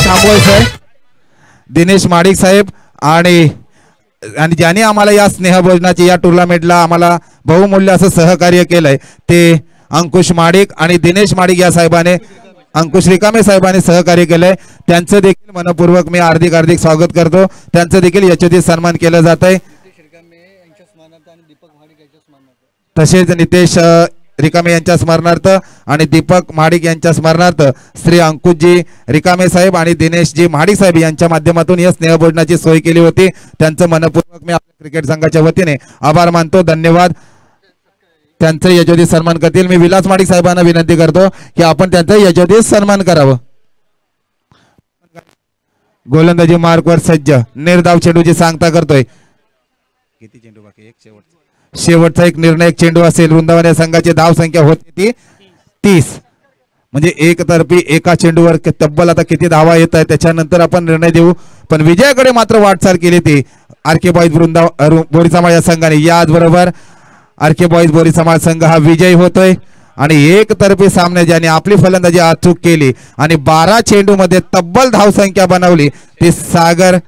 थांबवायचंय दिनेश माडिक साहेब आणि ज्यांनी आम्हाला या स्नेहभोजनाची या टुर्नामेंटला आम्हाला बहुमूल्य असं सहकार्य केलंय ते अंकुश माडिक आणि दिनेश माडिक या साहेबाने अंकुश रिकामे साहेबांनी सहकार्य केलंय. त्यांचं देखील मनपूर्वक मी हार्दिक स्वागत करतो. त्यांचं देखील यशोचित सन्मान केलं जात आहे. तसेच नितेश रिकामे यांच्या स्मरणार्थ आणि दीपक महाडिक यांच्या स्मरणार्थ श्री अंकुशजी रिकामे साहेब आणि दिनेशजी महाडिक साहेब यांच्या माध्यमातून या स्नेहभोजनाची सोय केली होती. त्यांचं मनपूर्वक मी आपल्या क्रिकेट संघाच्या वतीने आभार मानतो. धन्यवाद. त्यांचं यशोचित सन्मान करतील. मी विलास माडिक साहेबांना विनंती करतो की आपण त्यांचा यशोचित सन्मान करावं. गोलंदाजी मार्कवर सज्ज. निर्धाव चेंडूची सांगता करतोय. किती चेंडू बाकी? एक शेवटचा एक निर्णायक चेंडू असेल. वृंदावन या संघाची धाव संख्या होती ती 30. म्हणजे एकतर्फी एका चेंडूवर तब्बल आता किती धावा येत आहे त्याच्यानंतर आपण निर्णय देऊ. पण विजयाकडे मात्र वाटचाल केली ती आरके बॉईज बोरी समाज या संघाने. याचबरोबर आरके बॉईज बोरी समाज संघ हा विजयी होतोय आणि एकतर्फी सामने ज्याने आपली फलंदाजी अचूक केली आणि 12 चेंडू मध्ये तब्बल धावसंख्या बनवली ती सागर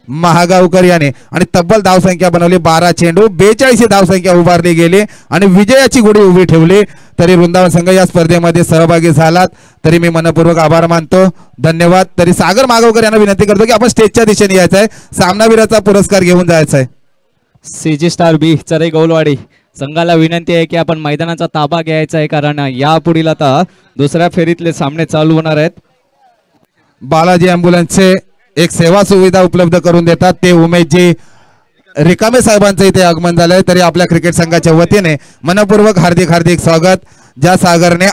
महागावकर याने आणि तब्बल धावसंख्या बनवली 12 चेंडू 42 धावसंख्या उभारली गेली आणि विजयाची गुढी उभी ठेवली. तरी वृंदावन संघ या स्पर्धेमध्ये सहभागी झालात तरी मी मनपूर्वक आभार मानतो. धन्यवाद. तरी सागर महागावकर यांना विनंती करतो की आपण स्टेजच्या दिशेने यायचं आहे. सामनावीराचा पुरस्कार घेऊन जायचा आहे. सीजी स्टार बी चरे गौलवाडी संघाला विनंती आहे की आपण मैदानाचा ताबा घ्यायचा आहे कारण यापुढील आता दुसऱ्या फेरीतले सामने चालू होणार आहेत. बालाजी ॲम्ब्युलन्सचे एक सेवा सुविधा उपलब्ध करून देतात ते उमेशजी रिकामे साहेबांचं इथे आगमन झालंय. तरी आपल्या क्रिकेट संघाच्या वतीने मनपूर्वक हार्दिक स्वागत. ज्या सागरने